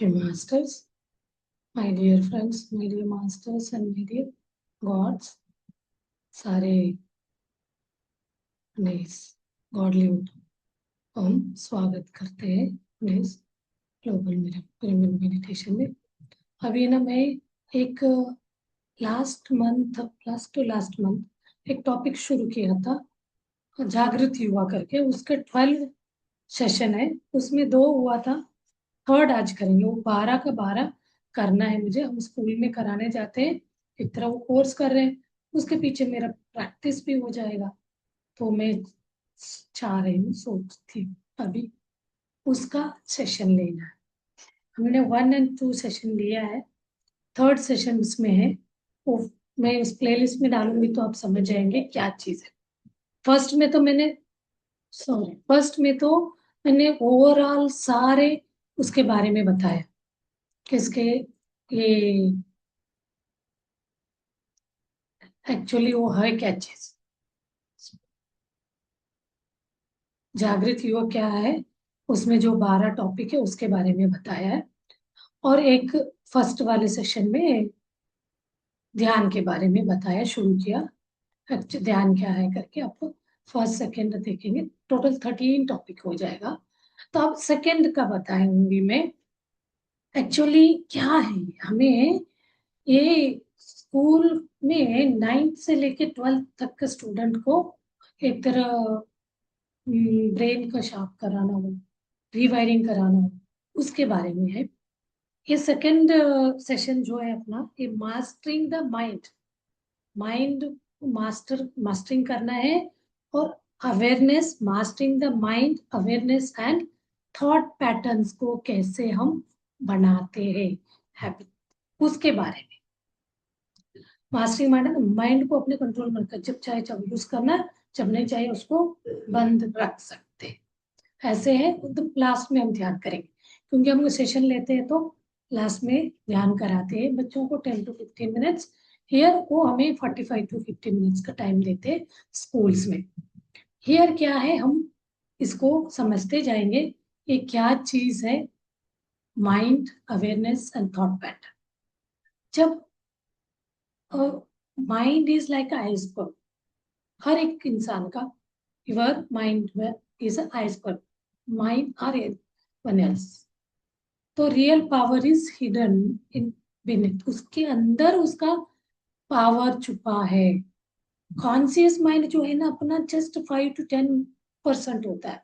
Dear masters, my dear friends, my dear masters and my dear gods, सारे इस Godlywood को हम स्वागत करते हैं अपने इस ग्लोबल पिरामिड मेडिटेशन में। अभी ना मैं एक लास्ट मंथ एक टॉपिक शुरू किया था, जागृत युवा करके। उसके 12 सेशन है, उसमें 2 हुआ था, थर्ड आज करेंगे। वो 12 का 12 करना है मुझे। हम स्कूल में कराने जाते हैं, एक तरह वो कोर्स कर रहे हैं, उसके पीछे मेरा प्रैक्टिस भी हो जाएगा। तो मैं चाह रही हूँ, सोचती अभी उसका सेशन लेना है। हमने 1 और 2 सेशन लिया है, थर्ड सेशन उसमें है। वो मैं उस प्लेलिस्ट में डालूंगी तो आप समझ जाएंगे क्या चीज है। फर्स्ट में तो मैंने फर्स्ट में तो मैंने ओवरऑल सारे उसके बारे में बताया, किसके ये एक्चुअली वो है क्या चीज, जागृत युवक क्या है, उसमें जो 12 टॉपिक है उसके बारे में बताया है। और एक फर्स्ट वाले सेशन में ध्यान के बारे में बताया, शुरू किया। ध्यान क्या है करके आप फर्स्ट सेकंड देखेंगे, टोटल 13 टॉपिक हो जाएगा। तो अब सेकंड का बताऊंगी मैं, एक्चुअली क्या है। हमें ये स्कूल में 9th से लेके 12th तक के स्टूडेंट को एक तरह ब्रेन का शार्प कराना हो, रिवायरिंग कराना हो, उसके बारे में है। ये सेकंड सेशन जो है अपना, ये mastering the mind. Mind mastering करना है, और awareness, mastering the mind, awareness and thought patterns को कैसे हम बनाते हैं, हैबिट, उसके बारे में। मास्टरिंग माइंड, माइंड को अपने कंट्रोल में रखकर जब चाहे जब यूज करना, जब नहीं चाहे उसको बंद रख सकते हैं। ऐसे है तो लास्ट में हम ध्यान करेंगे, क्योंकि हम सेशन लेते हैं तो लास्ट में ध्यान कराते हैं बच्चों को 10 to 15 मिनट्स। हियर वो हमें 45 to 50 मिनट्स का टाइम देते हैं स्कूल्स में। हियर क्या है, हम इसको समझते जाएंगे ये क्या चीज है, mind, awareness and thought pattern. जब माइंड इज लाइक आइसबर्ग, हर एक इंसान का, your mind is iceberg, mind are one else. तो real power is hidden in beneath, उसके अंदर उसका पावर छुपा है। कॉन्शियस माइंड जो है ना अपना, जस्ट 5 to 10% होता है।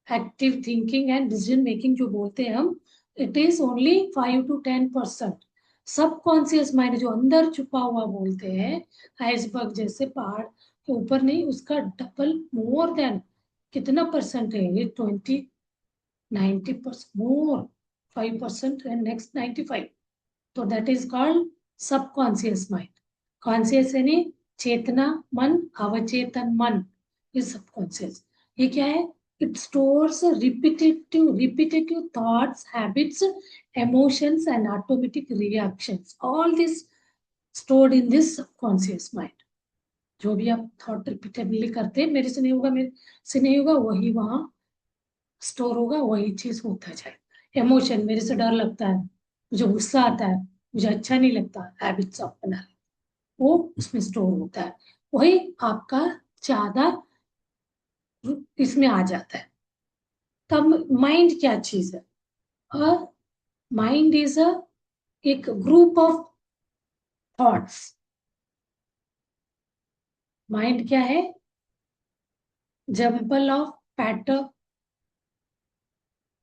Active thinking and decision making जो बोलते हैं हम, इट इज ओनली 5 to 10%। सब कॉन्शियस माइंड जो अंदर छुपा हुआ बोलते हैं, आइसबर्ग जैसे पहाड़ के ऊपर नहीं, उसका डबल, मोर देन, कितना परसेंट है ये, 90% मोर, 5% and next 95। तो that is called subconscious mind. Conscious यानी चेतना मन, अवचेतन मन, ये सबकॉन्शियस। ये क्या है, it stores repetitive thoughts, habits, emotions and automatic reactions, all this stored in this subconscious mind। जो भी आप थॉट रिपीटेडली करते हैं, मेरे से नहीं होगा, मेरे से नहीं होगा, वही वहां स्टोर होगा, वही चीज होता जाए। इमोशन, मेरे से डर लगता है, मुझे गुस्सा आता है, मुझे अच्छा नहीं लगता, हैबिट्स ऑफ बना, वो उसमें स्टोर होता है। वही आपका ज्यादा इसमें आ जाता है। तब माइंड क्या चीज है, माइंड इज अ एक ग्रुप ऑफ थॉट्स। माइंड क्या है, जंपल ऑफ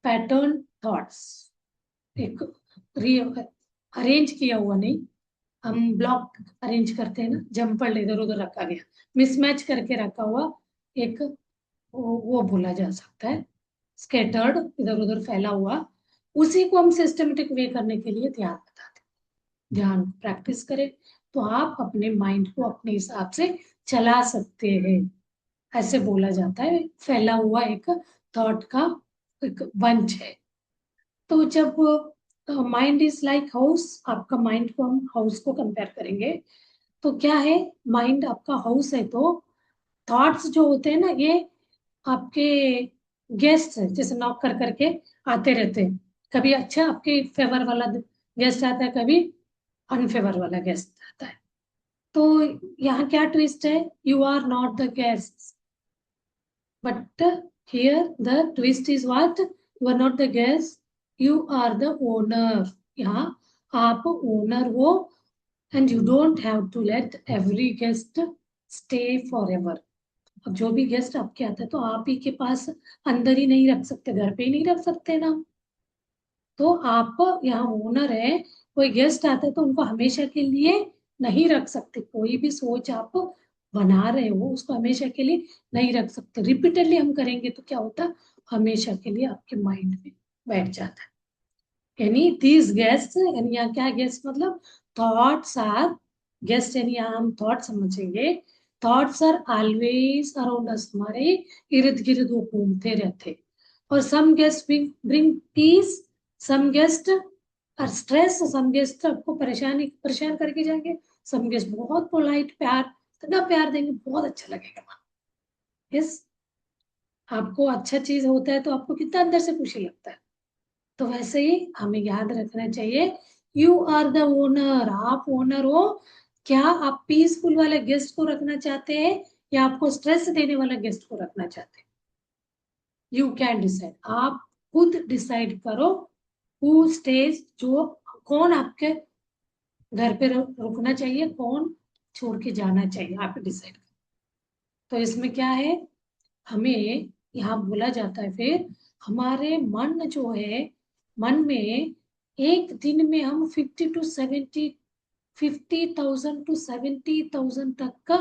पैटर्न थॉट्स। एक अरेंज किया हुआ नहीं, हम ब्लॉक अरेंज करते हैं ना, जम्पल इधर उधर रखा गया, मिसमैच करके रखा हुआ एक, वो बोला जा सकता है स्कैटर्ड, इधर उधर फैला हुआ। उसी को हम सिस्टमेटिक वे करने के लिए ध्यान बताते हैं। ध्यान प्रैक्टिस करें तो आप अपने माइंड को अपने हिसाब से चला सकते हैं। ऐसे बोला जाता है, फैला हुआ एक थॉट का एक बंच है। तो जब माइंड इज लाइक हाउस, आपका माइंड को हम हाउस को कंपेयर करेंगे, तो क्या है, माइंड आपका हाउस है, तो थॉट्स जो होते हैं ना, ये आपके गेस्ट है, जैसे नॉक कर करके आते रहते हैं। कभी अच्छा आपके फेवर वाला गेस्ट आता है, कभी अनफेवर वाला गेस्ट आता है। तो यहाँ क्या ट्विस्ट है, you are not the guest, but here the twist is what, you are not the guest, you are the owner. यहाँ आप ओनर हो, and you don't have to let every guest stay forever. अब जो भी guest आपके आते हैं तो आप ही के पास अंदर ही नहीं रख सकते, घर पे ही नहीं रख सकते ना। तो आप यहाँ ओनर है, कोई गेस्ट आता है तो उनको हमेशा के लिए नहीं रख सकते। कोई भी सोच आप बना रहे हो उसको हमेशा के लिए नहीं रख सकते। रिपीटेडली हम करेंगे तो क्या होता है, हमेशा के लिए आपके माइंड में बैठ जाता है। यानी दीज गेस्ट, यानी यहाँ क्या गेस्ट मतलब थॉट्स आर गेस्ट, यानी यहाँ हम थॉट समझेंगे। Thoughts are always around us, हमारे इर्द गिर्द वो घूमते रहते। और some guest bring peace, some guest are stress, some guest आपको परेशान करके जाएंगे, सम गेस्ट बहुत पोलाइट प्यार, इतना प्यार देंगे बहुत अच्छा लगेगा। यस, आपको अच्छा चीज होता है तो आपको कितना अंदर से खुशी लगता है। तो वैसे ही हमें याद रखना चाहिए, यू आर द ओनर, आप ओनर हो। क्या आप पीसफुल वाले गेस्ट को रखना चाहते हैं या आपको स्ट्रेस देने वाला गेस्ट को रखना चाहते हैं? यू कैन डिसाइड, आप खुद डिसाइड करो। हु स्टेज, जो कौन आपके घर पे रुकना चाहिए, कौन छोड़ के जाना चाहिए, आप डिसाइड करो। तो इसमें क्या है, हमें यहाँ बोला जाता है फिर, हमारे मन जो है, मन में एक दिन में हम 50,000 टू 70,000 तक का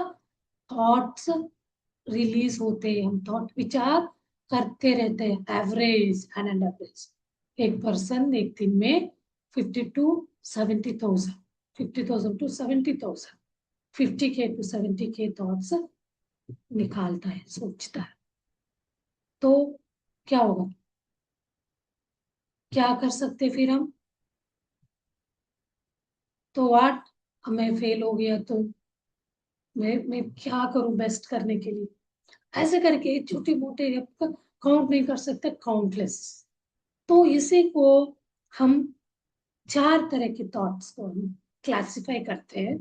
थॉट्स रिलीज होते हैं। हम थॉट विचार करते रहते हैं, एवरेज एंड एवरेज। एक पर्सन एक दिन में 50 to 70,000, 50,000 to 70,000, 50K to 70K thoughts निकालता है, सोचता है। तो क्या होगा, क्या कर सकते फिर हम? तो वाट, मैं फेल हो गया तो मैं क्या करूं बेस्ट करने के लिए? ऐसे करके छोटे मोटे काउंट नहीं कर सकते, काउंटलेस। तो इसी को हम चार तरह के थॉट्स को हम क्लासिफाई करते हैं।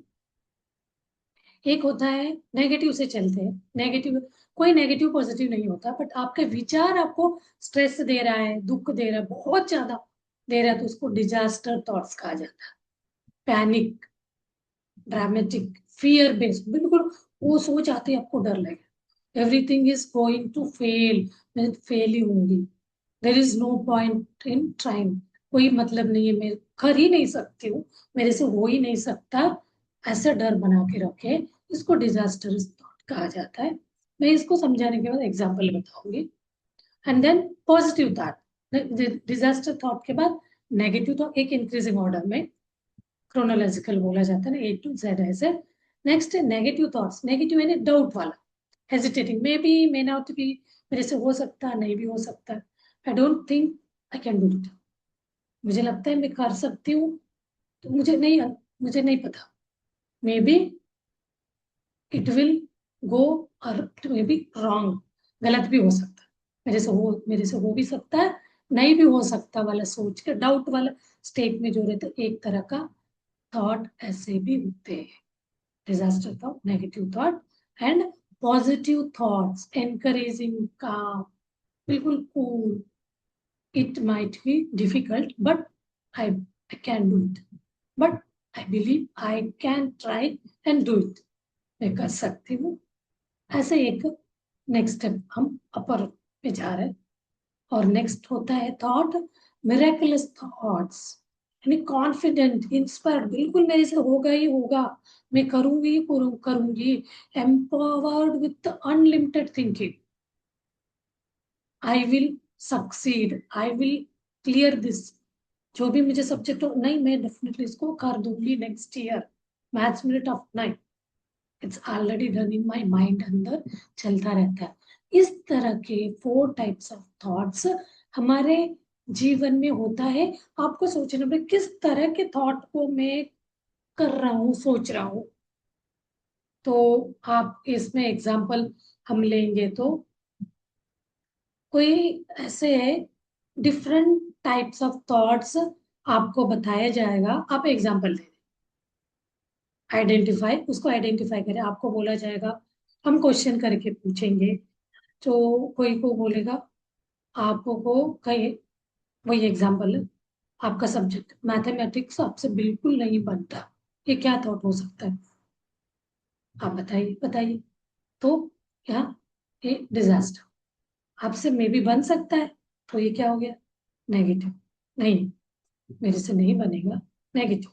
एक होता है नेगेटिव से चलते हैं, नेगेटिव, कोई नेगेटिव पॉजिटिव नहीं होता, बट आपके विचार आपको स्ट्रेस दे रहा है, दुख दे रहा है, बहुत ज्यादा दे रहा है, तो उसको डिजास्टर थॉट्स कहा जाता है। पैनिक, ड्रामेटिक, फियर बेस्ड, बिल्कुल वो सोच आती है आपको डर लगे, everything is going to fail, मैं फेल ही होंगी, there is no point in trying, कोई मतलब नहीं है, मैं कर ही नहीं सकती हूँ, मेरे से हो ही नहीं सकता, ऐसा डर बना के रखे, इसको डिजास्टर थॉट कहा जाता है। मैं इसको समझाने के बाद एग्जाम्पल बताऊंगी। And then positive thought, disaster thought के बाद नेगेटिव थॉट, एक इंक्रीजिंग ऑर्डर में क्रोनोलॉजिकल बोला जाता है ना, A to Z ऐसे। नेक्स्ट है नेगेटिव थॉट्स, नेगेटिव यानी डाउट वाला, hesitating, maybe, may not be, मेरे से हो सकता है, नहीं भी हो सकता, I don't think I can do it, मुझे लगता है मैं कर सकती हूँ, तो मुझे नहीं पता, may be it will go, और इट मे बी रॉन्ग, गलत भी हो सकता है, मेरे से हो भी सकता है, नहीं भी हो सकता वाला सोच के डाउट वाला स्टेट में जो रहते, एक तरह का थॉट ऐसे भी होते हैं। Disaster thought, negative thought, and positive thoughts, encouraging, काम, बिल्कुल cool, it might be difficult but I can do it, but I believe I can try and do it, मैं कर सकती हूँ। ऐसे एक नेक्स्ट स्टेप हम अपर पे जा रहे हैं। और नेक्स्ट होता है थॉट मिरेकुलस थॉट्स, यानी कॉन्फिडेंट, इंस्पायर्ड, बिल्कुल मेरे से होगा ही होगा, मैं करूंगी करूंगी, empowered with unlimited thinking, I will succeed, I will clear this, जो भी मुझे सब्जेक्ट हो, नहीं मैं डेफिनेटली इसको कर दूंगी नेक्स्ट ईयर, मैथ्स मेरे टफ नहीं, it's already done in my mind, अंदर चलता रहता है। इस तरह के 4 टाइप्स ऑफ थॉट्स हमारे जीवन में होता है। आपको सोचना पड़ेगा किस तरह के थॉट को मैं कर रहा हूँ, सोच रहा हूँ। तो आप इसमें एग्जाम्पल हम लेंगे तो कोई ऐसे है, डिफरेंट टाइप्स ऑफ थॉट्स आपको बताया जाएगा। आप एग्जांपल दे, आइडेंटिफाई, उसको आइडेंटिफाई करें। आपको बोला जाएगा, हम क्वेश्चन करके पूछेंगे, तो कोई को बोलेगा आपको कहीं, वही एग्जांपल है, आपका सब्जेक्ट मैथमेटिक्स आपसे बिल्कुल नहीं बनता, ये क्या थॉट हो सकता है? आप बताइए बताइए। तो क्या, ये डिजास्टर। आपसे मे भी बन सकता है, तो ये क्या हो गया? नेगेटिव। नहीं, मेरे से नहीं बनेगा, नेगेटिव।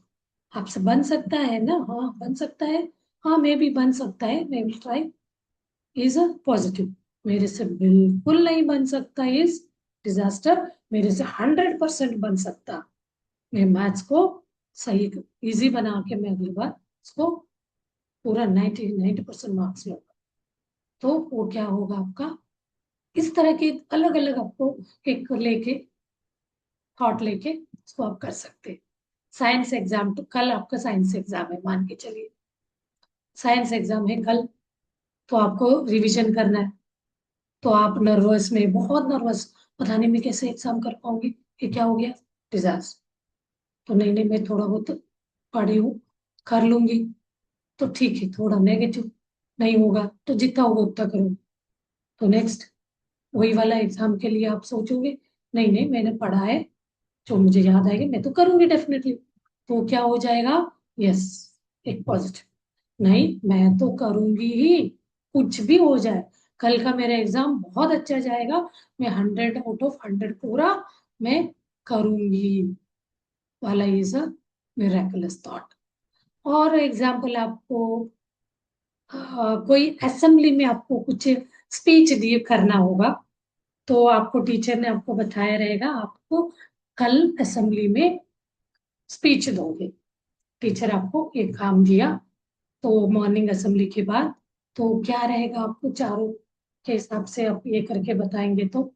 आपसे बन सकता है ना? हाँ बन सकता है, हाँ मे भी बन सकता है, may will try, is a positive. मेरे से बिल्कुल नहीं बन सकता इज डिजास्टर। मेरे से 100% बन सकता, मैं मैथ्स को सही इजी बना के मैं अगली बार उसको पूरा 90% मार्क्स लूंगा। तो वो क्या होगा आपका? इस तरह के अलग अलग आपको एक लेके, थॉट लेके उसको आप कर सकते हैं। साइंस एग्जाम, तो कल आपका साइंस एग्जाम है, मान के चलिए साइंस एग्जाम है कल, तो आपको रिवीजन करना है। तो आप नर्वस में, बहुत नर्वस, पता नहीं मैं कैसे एग्जाम कर पाऊंगी, ये क्या हो गया? डिजास्टर। तो नहीं नहीं, मैं थोड़ा बहुत पढ़ी हूँ, कर लूंगी। तो ठीक है, थोड़ा नेगेटिव, नहीं होगा तो जितना होगा उतना करूँ। तो नेक्स्ट वही वाला एग्जाम के लिए आप सोचोगे, नहीं नहीं मैंने पढ़ा है, जो मुझे याद आएगा मैं तो करूंगी डेफिनेटली। तो क्या हो जाएगा? यस, एक पॉजिटिव। नहीं मैं तो करूंगी ही, कुछ भी हो जाए, कल का मेरा एग्जाम बहुत अच्छा जाएगा, मैं 100 आउट ऑफ 100 पूरा मैं करूंगी, वाला इज अ मिराकुलस थॉट। और एग्जाम्पल आपको, कोई असेंबली में आपको कुछ स्पीच दिए करना होगा, तो आपको टीचर ने आपको बताया रहेगा आपको कल असेंबली में स्पीच दोगे। टीचर आपको एक काम दिया, तो मॉर्निंग असेंबली के बाद तो क्या रहेगा, आपको चारों के हिसाब से आप ये करके बताएंगे। तो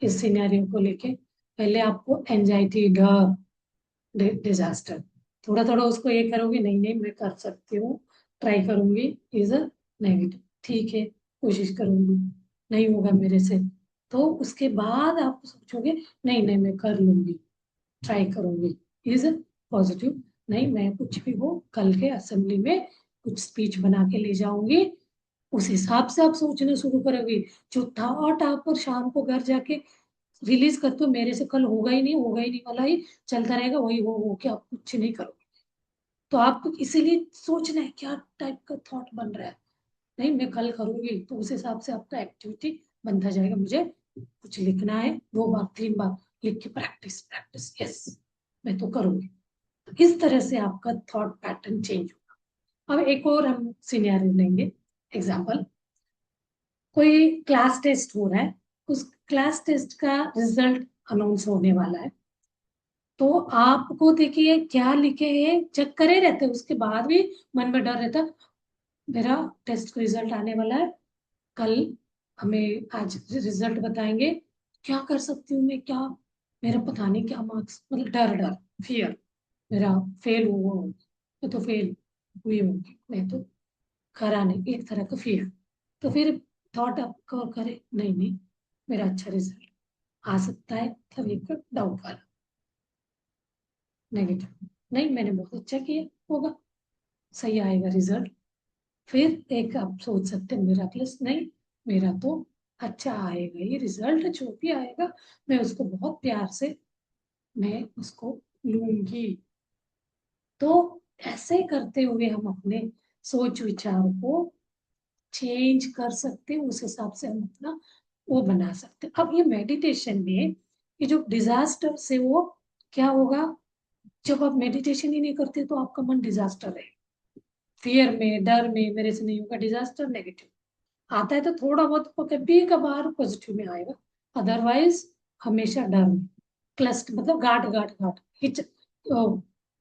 इस सिनेरियो को लेके पहले आपको एंजाइटी, डर, डिजास्टर, थोड़ा थोड़ा उसको ये करोगे, नहीं नहीं मैं कर सकती हूँ, ट्राई करूंगी, इज अ नेगेटिव, ठीक है कोशिश करूंगी, नहीं होगा मेरे से, तो उसके बाद आप सोचोगे नहीं नहीं मैं कर लूंगी, ट्राई करूंगी, इज पॉजिटिव। नहीं मैं कुछ भी हो, कल के असेंबली में कुछ स्पीच बना के ले जाऊंगी, उस हिसाब से आप सोचना शुरू करोगे। जो थॉट आप पर शाम को घर जाके रिलीज करते हो, मेरे से कल होगा ही नहीं, होगा ही नहीं वाला ही चलता रहेगा, वही हो के आप कुछ नहीं करोगे। तो आपको इसीलिए सोचना है क्या टाइप का थॉट बन रहा है। नहीं मैं कल करूंगी, तो उस हिसाब से आपका एक्टिविटी बनता जाएगा। मुझे कुछ लिखना है, 2 बार 3 बार लिख के प्रैक्टिस प्रैक्टिस, यस मैं तो करूंगी। तो इस तरह से आपका थॉट पैटर्न चेंज होगा। अब एक और हम सिनेरियो लेंगे, एग्जाम्पल, कोई क्लास टेस्ट हो रहा है, उस क्लास टेस्ट का रिजल्ट अनाउंस होने वाला है, तो आपको देखिए क्या लिखे हैं चेक करे रहते हैं, उसके बाद भी मन में डर रहता है, मेरा टेस्ट का रिजल्ट आने वाला है कल, हमें आज रिजल्ट बताएंगे, क्या कर सकती हूँ मैं, क्या मेरा पता नहीं क्या मार्क्स, मतलब डर डर, फियर, मेरा फेल हुआ, मैं तो फेल हुई होंगी, मैं तो करा नहीं, एक तरह का फियर। तो फिर थॉट आपको करे, नहीं नहीं मेरा अच्छा रिजल्ट आ सकता है, मतलब एक डाउट वाला, नेगेटिव, नहीं मैंने बहुत अच्छा किया होगा, सही आएगा रिजल्ट। फिर एक आप सोच सकते हैं मेरा प्लस, नहीं मेरा तो अच्छा आएगा, ये रिजल्ट जो भी आएगा मैं उसको बहुत प्यार से मैं उसको लूंगी। तो ऐसे करते हुए हम अपने सोच विचार को चेंज कर सकते हैं, उस हिसाब से हम अपना वो बना सकते हैं। अब ये मेडिटेशन में, ये जो डिजास्टर से वो क्या होगा, जब आप मेडिटेशन ही नहीं करते तो आपका मन डिजास्टर है, फियर में, डर में, मेरे से नहीं होगा, डिजास्टर, नेगेटिव आता है तो थोड़ा बहुत कभी कभार पॉजिटिव में आएगा, अदरवाइज हमेशा डर में, क्लस्ट मतलब गांठ गांठ गांठ हिच,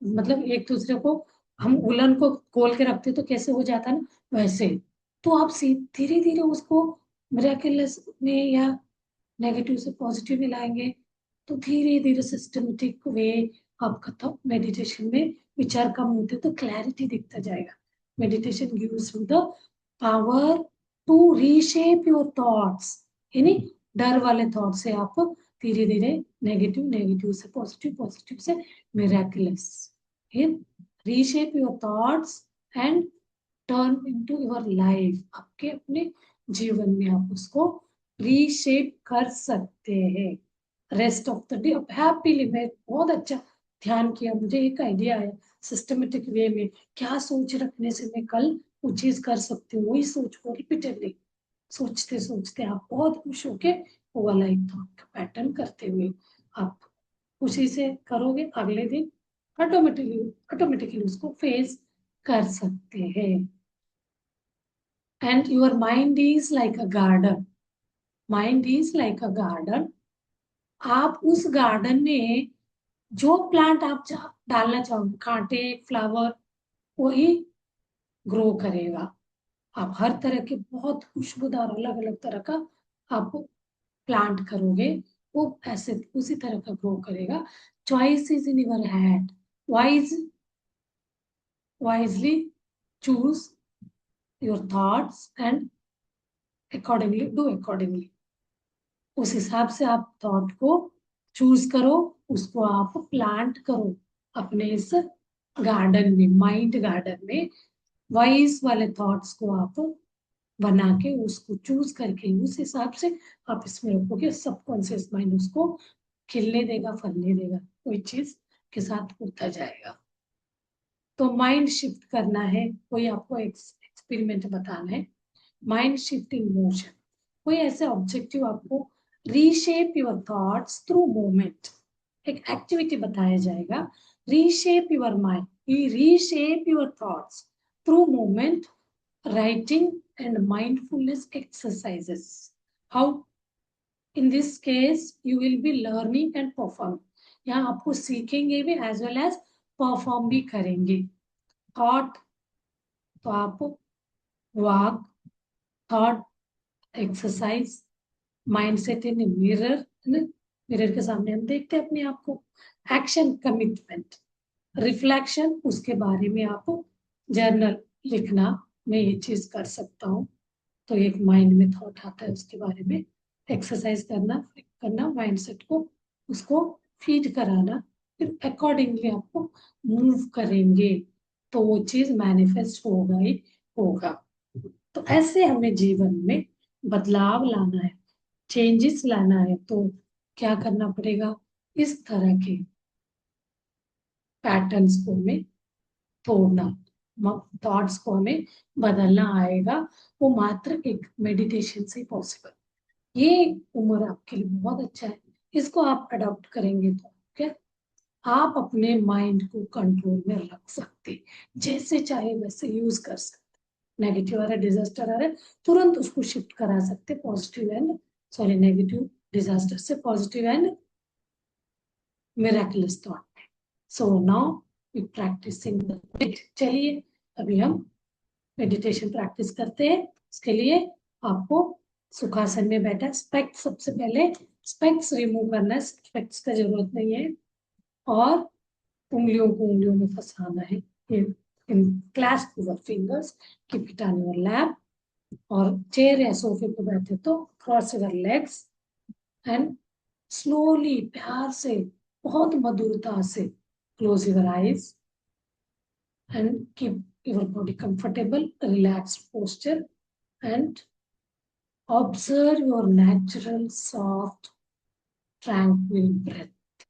मतलब एक दूसरे को हम उलन को खोल के रखते तो कैसे हो जाता है ना, वैसे। तो आप धीरे धीरे उसको मिराकलस में या नेगेटिव से पॉजिटिव में लाएंगे, तो धीरे धीरे सिस्टमेटिक वे आपका तो मेडिटेशन में विचार कम होते तो क्लैरिटी दिखता जाएगा। Meditation gives you the power to reshape your thoughts, यानी डर वाले थॉट से आप धीरे धीरे नेगेटिव, नेगेटिव से पॉजिटिव, पॉजिटिव से miraculous. Reshape your thoughts and turn into your life. आपके अपने जीवन में आप उसको रीशेप कर सकते हैं। रेस्ट ऑफ द डे आप हैप्पीली, मैं बहुत अच्छा ध्यान किया, मुझे एक आइडिया आया सिस्टमेटिक वे में, क्या सोच रखने से मैं कल वो चीज कर सकती हूँ। वही सोच को रिपीटेडली सोचते सोचते आप बहुत खुश होके वो वाला एक थॉट का पैटर्न करते हुए आप खुशी से करोगे, अगले दिन ऑटोमेटिकली ऑटोमेटिकली उसको फेस कर सकते हैं। And your mind is like a garden. Mind is like a garden. आप उस गार्डन में जो प्लांट आप डालना चाहोगे, कांटे, फ्लावर, वही ग्रो करेगा। आप हर तरह के बहुत खुशबूदार अलग अलग तरह का आप प्लांट करोगे, वो ऐसे उसी तरह का ग्रो करेगा। Choice is in your hand. Wise wisely choose your thoughts and accordingly do accordingly। उस हिसाब से आप थॉट को चूज करो, उसको आप प्लांट करो अपने इस गार्डन में, माइंड गार्डन में। वाइज वाले थॉट्स को आप बना के उसको चूज करके उस हिसाब से आप इसमें रखोगे, सबकॉन्शियस माइंड उसको खिलने देगा, फलने देगा, कोई चीज के साथ उठता जाएगा। तो माइंड शिफ्ट करना है, कोई आपको एक्सपेरिमेंट बताना है, माइंड शिफ्टिंग मोशन, कोई ऐसे ऑब्जेक्टिव आपको reshape your thoughts through movement, एक एक्टिविटी बताया जाएगा। Reshape your mind, reshape your thoughts through movement, writing and mindfulness exercises. How? In this case you will be learning and perform. यहाँ आपको सीखेंगे भी एज वेल एज परफॉर्म भी करेंगे। Thought, तो आप walk, thought exercise, mindset in mirror, mirror के सामने हम देखते हैं अपने आप को। एक्शन कमिटमेंट, रिफ्लेक्शन, उसके बारे में आप जर्नल लिखना, मैं ये चीज कर सकता हूँ, तो एक माइंड में थॉट आता है उसके बारे में। एक्सरसाइज करना, करना माइंडसेट को, उसको फीड कराना, फिर अकॉर्डिंगली आपको मूव करेंगे तो वो चीज मैनिफेस्ट होगा ही होगा। तो ऐसे हमें जीवन में बदलाव लाना है, चेंजेस लाना है, तो क्या करना पड़ेगा? इस तरह के पैटर्न्स को हमें तोड़ना, थॉट्स को हमें बदलना आएगा। वो मात्र एक मेडिटेशन से पॉसिबल। ये उम्र आपके लिए बहुत अच्छा है, इसको आप अडॉप्ट करेंगे तो क्या आप अपने माइंड को कंट्रोल में रख सकते, जैसे चाहे वैसे यूज कर सकते। नेगेटिव आ रहा है, डिजास्टर आ रहा है, तुरंत उसको शिफ्ट करा सकते positive and, sorry, negative disaster से positive and miraculous thought. So now we practicing the, चलिए अभी हम मेडिटेशन प्रैक्टिस करते हैं। इसके लिए आपको सुखासन में बैठा, स्पेक्स सबसे पहले स्पेक्स रिमूव करना है, स्पेक्स का जरूरत नहीं है, और उंगलियों को उंगलियों में फंसाना है। In clasp your fingers, keep it on your lap, और चेयर या सोफे पे बैठे तो cross your legs and slowly, प्यार से, बहुत मधुरता से close your eyes and keep your body comfortable, relaxed posture, and observe your natural, soft, tranquil breath.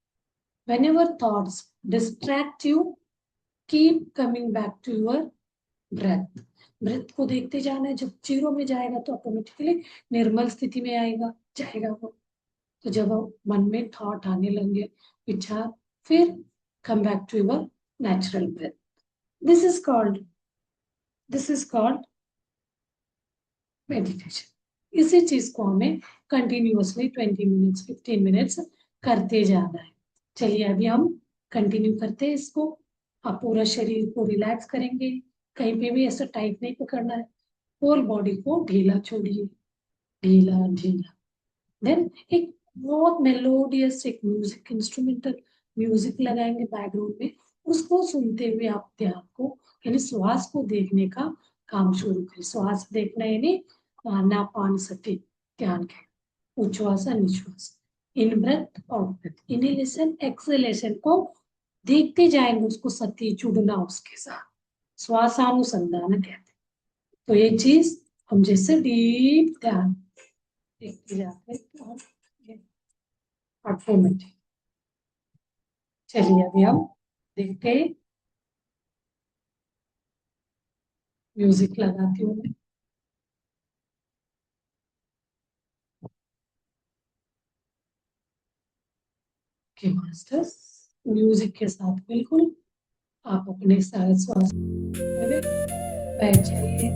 Whenever thoughts distract you, keep coming back to your breath. Breath को देखते जाना है, जब जीरो में जाएगा तो ऑटोमेटिकली निर्मल स्थिति में आएगा जाएगा वो। तो जब मन में थॉट आने लगे, विचार, फिर come back to your natural breath. This is called this is called meditation. इसी चीज को हमें कंटिन्यूअसली 20 मिनट्स 15 मिनट्स करते जाना है। चलिए अभी हम कंटिन्यू करते हैं इसको। आप पूरा शरीर को रिलैक्स करेंगे, कहीं पे भी ऐसा टाइट नहीं पकड़ना है, होल बॉडी को ढीला छोड़िए, ढीला ढीला। देन एक बहुत मेलोडियस एक म्यूजिक, इंस्ट्रूमेंटल म्यूजिक लगाएंगे बैकग्राउंड में, उसको सुनते हुए आप ध्यान को, यानी श्वास को देखने का काम शुरू करें। श्वास देखना यानी नापान सटी ध्यान के, उच्छ्वास निश्वास। In breath out breath, inhalation exhalation को देखते जाएंगे, उसको सती जुड़ना उसके साथ, श्वासानुसंधान कहते हैं। तो ये चीज हम जैसे डीप ध्यान देखते जाते हैं तो हम ऑटोमेटिक। चलिए अभी हम देखते हैं, म्यूजिक लगाती हूँ मैं। ओके मास्टर्स, म्यूजिक के साथ बिल्कुल आप अपने सारे श्वास में बैठ जाइए।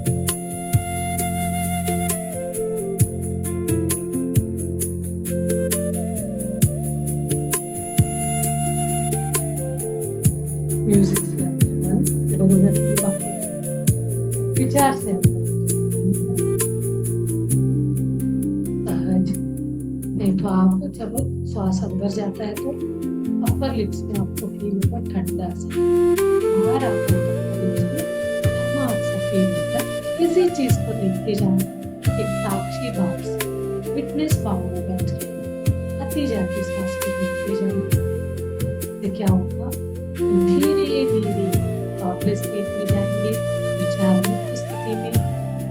म्यूजिक से विचार से सहज। नहीं तो आप जब श्वास अंदर जाता है तो अपर लिप्स में आपको फील होगा ठंडा सा, बाहर आता है तो गर्मा सा फील होता है। किसी चीज को देखते जाना, एक साक्षी भाव से, विटनेस भाव में बैठ के आती जाती सांस को देखते जाना। तो क्या होगा, धीरे धीरे थॉटलेस स्टेट में जाएंगे, विचार मुक्त स्थिति में।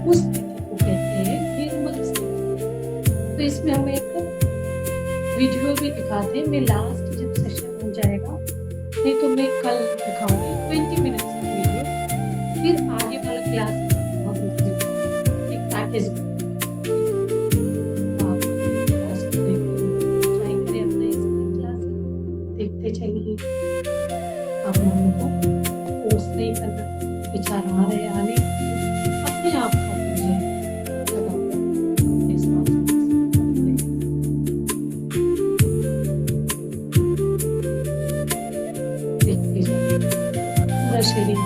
उस स्थिति को कहते हैं निर्मल स्थिति। तो इसमें हम एक वीडियो भी दिखाते हैं। मैं लास्ट जब सेशन हो जाएगा, नहीं तो मैं कल दिखाऊंगी 20 मिनट्स की वीडियो, फिर आगे वाला क्लास एक पैकेज देखते चलिए। आप लोगों को फोर्स नहीं करना, विचार आ रहे आने अपने आप को पूरा शरीर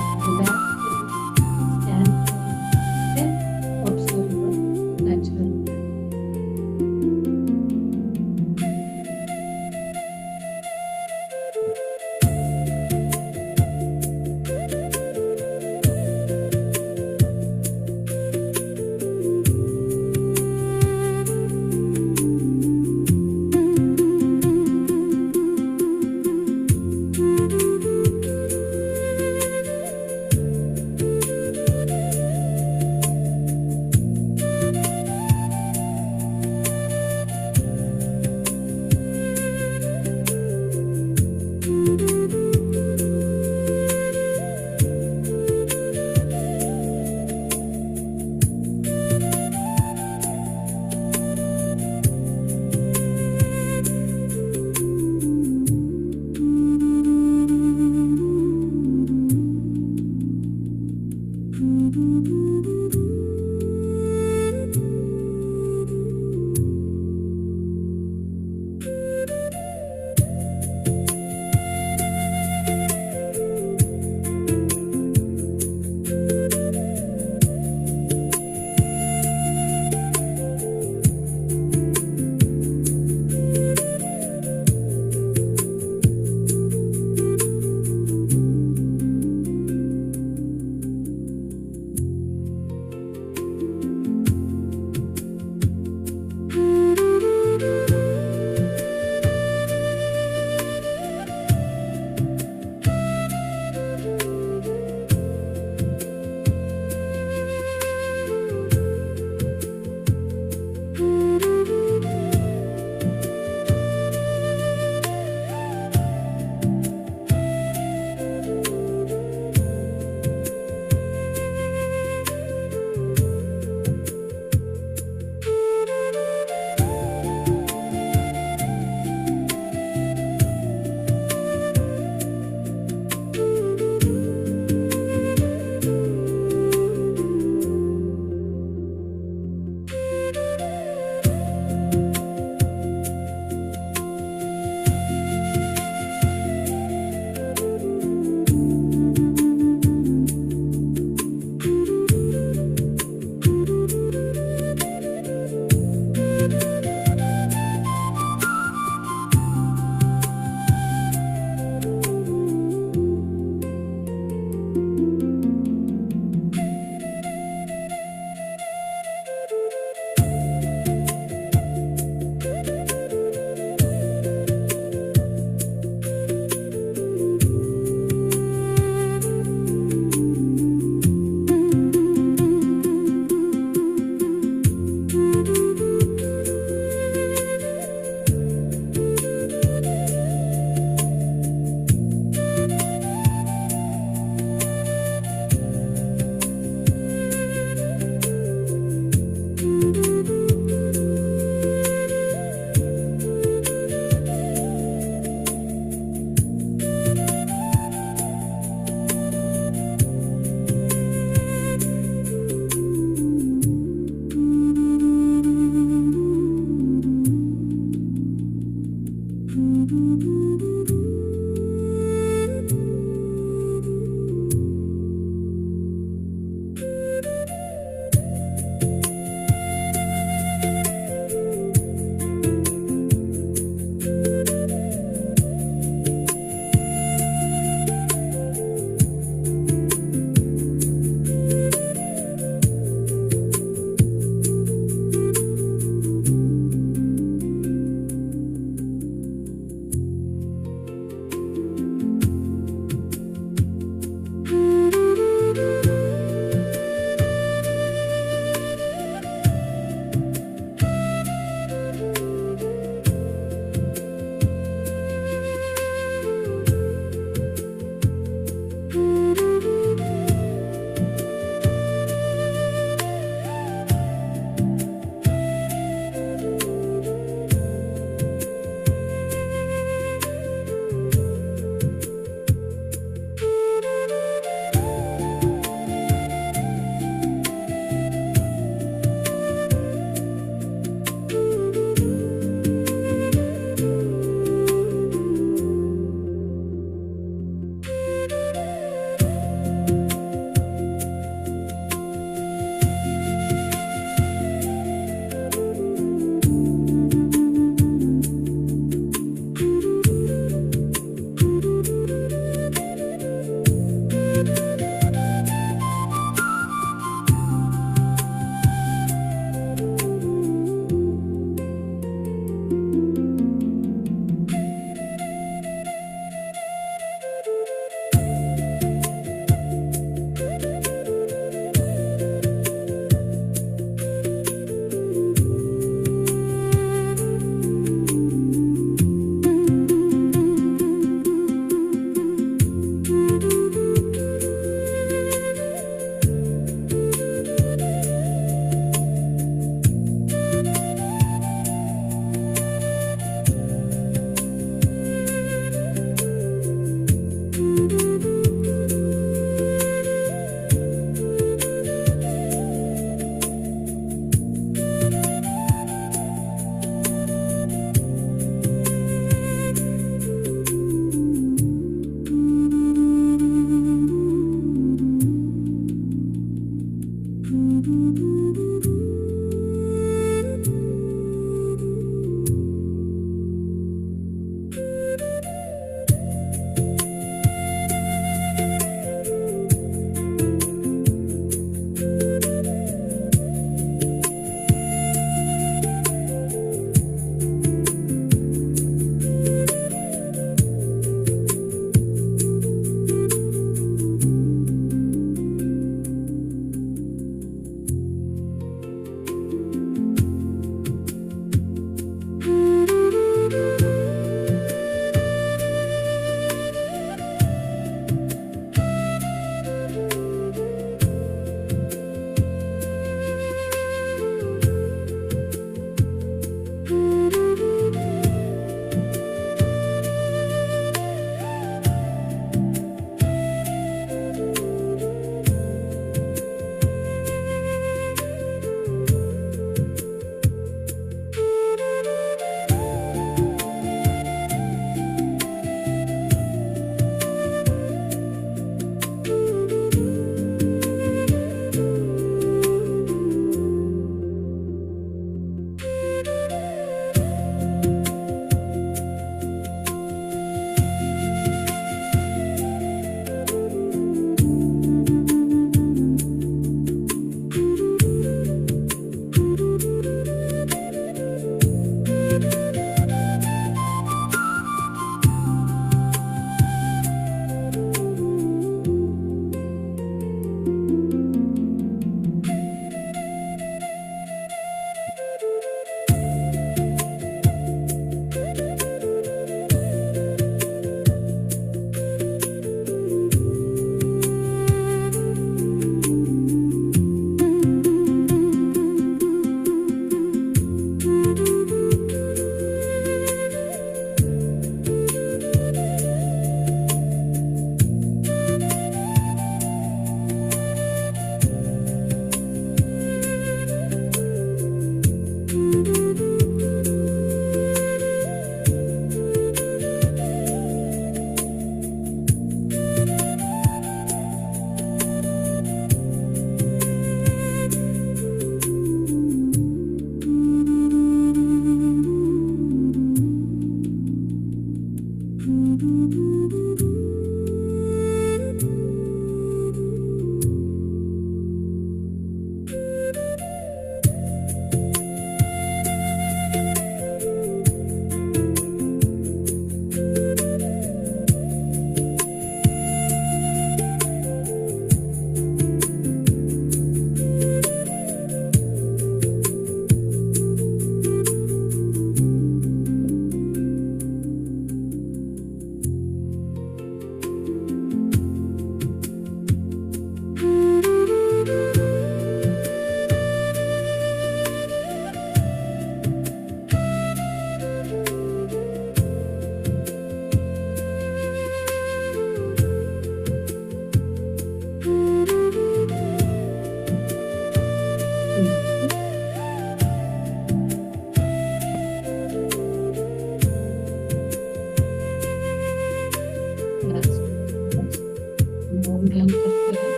ध्यान करते हैं।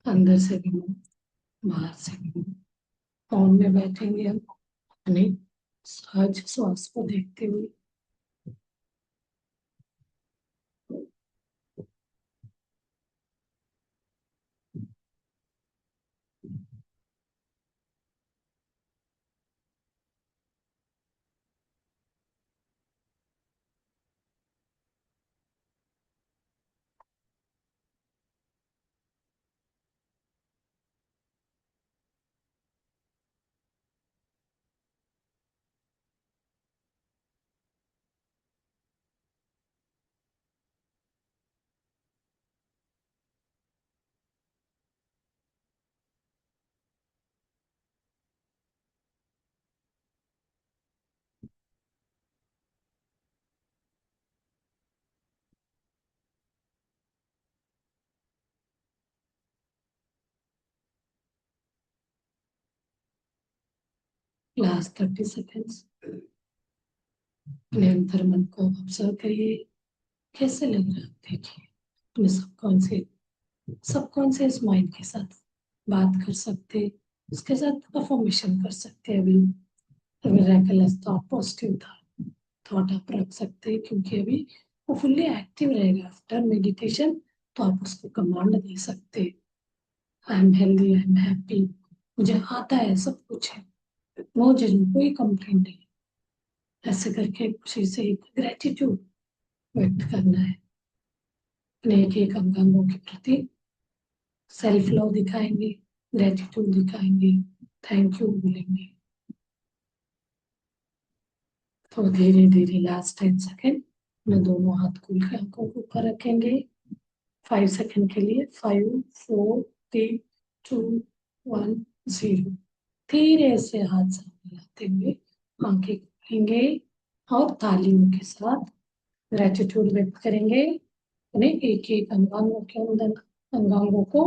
अंदर से भी मुंह, बाहर से भी मुंह। मौन में बैठेंगे हम अपने सहज श्वास को देखते हुए। लास्ट 30 सेकेंड्स अपने अंतर मन को ऑब्जर्व करिए। कैसे लग रहा है देखिए। अपने सबकॉन्शियस माइंड के साथ बात कर सकते, उसके साथ अफर्मेशन कर सकते। अभी मिरेकलस थॉट, पॉजिटिव था थॉट आप रख सकते हैं, क्योंकि अभी वो फुल्ली एक्टिव रहेगा आफ्टर मेडिटेशन। तो आप उसको कमांड दे सकते, I am healthy, I am happy, मुझे आता है, सब कुछ है, नो जजमेंट, कोई कंप्लेंट नहीं। ऐसे करके खुशी से एक ग्रेटिट्यूड व्यक्त करना है अपने एक एक अंगांगों के प्रति। सेल्फ लव दिखाएंगे, ग्रेटिट्यूड दिखाएंगे, थैंक यू बोलेंगे। तो धीरे धीरे लास्ट 10 सेकेंड में दोनों हाथ खुल के आंखों के ऊपर रखेंगे 5 सेकेंड के लिए। 5, 4, 3, 2, 1, 0। धीरे से हाथ सामने लाते हुए आंखें खोलेंगे और तालियों के साथ ग्रेटिट्यूड व्यक्त करेंगे अपने एक एक अंगांगों के अंदर। अंगांगों को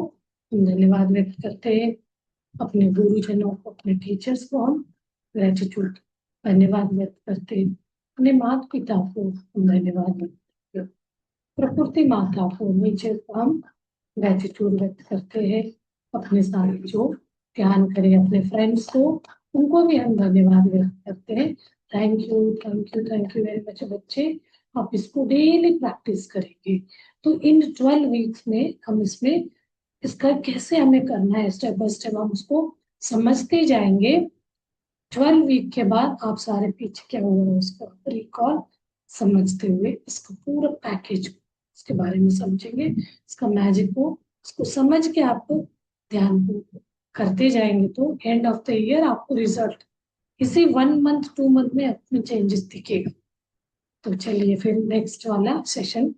हम धन्यवाद व्यक्त करते हैं। अपने गुरुजनों को, अपने टीचर्स को हम ग्रेटिट्यूड धन्यवाद व्यक्त करते हैं। अपने माता पिता को हम धन्यवाद व्यक्त करते हैं। प्रकृति माता को, नेचर को हम ग्रेटिट्यूड व्यक्त करते हैं। अपने साथ जो ध्यान करें अपने फ्रेंड्स को, उनको भी हम धन्यवाद व्यक्त करते हैं। Thank you, thank you, thank you very much बच्चे। आप इसको डेली प्रैक्टिस करेंगे तो इन 12 वीक्स में हम इसमें इसका कैसे हमें करना है स्टेप बाय स्टेप हम उसको समझते जाएंगे। 12 वीक के बाद आप सारे पीछे क्या हुआ उसका रिकॉल समझते हुए इसका पूरा पैकेज इसके बारे में समझेंगे। इसका मैजिक को उसको समझ के आप ध्यान को करते जाएंगे तो एंड ऑफ द ईयर आपको रिजल्ट इसी 1 मंथ 2 मंथ में अपने चेंजेस दिखेगा। तो चलिए फिर नेक्स्ट वाला सेशन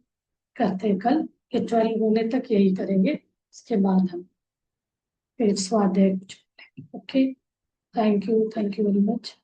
करते हैं कल। ये 12 होने तक यही करेंगे, उसके बाद हम फिर स्वाध्याय कुछ। Okay, thank you very much.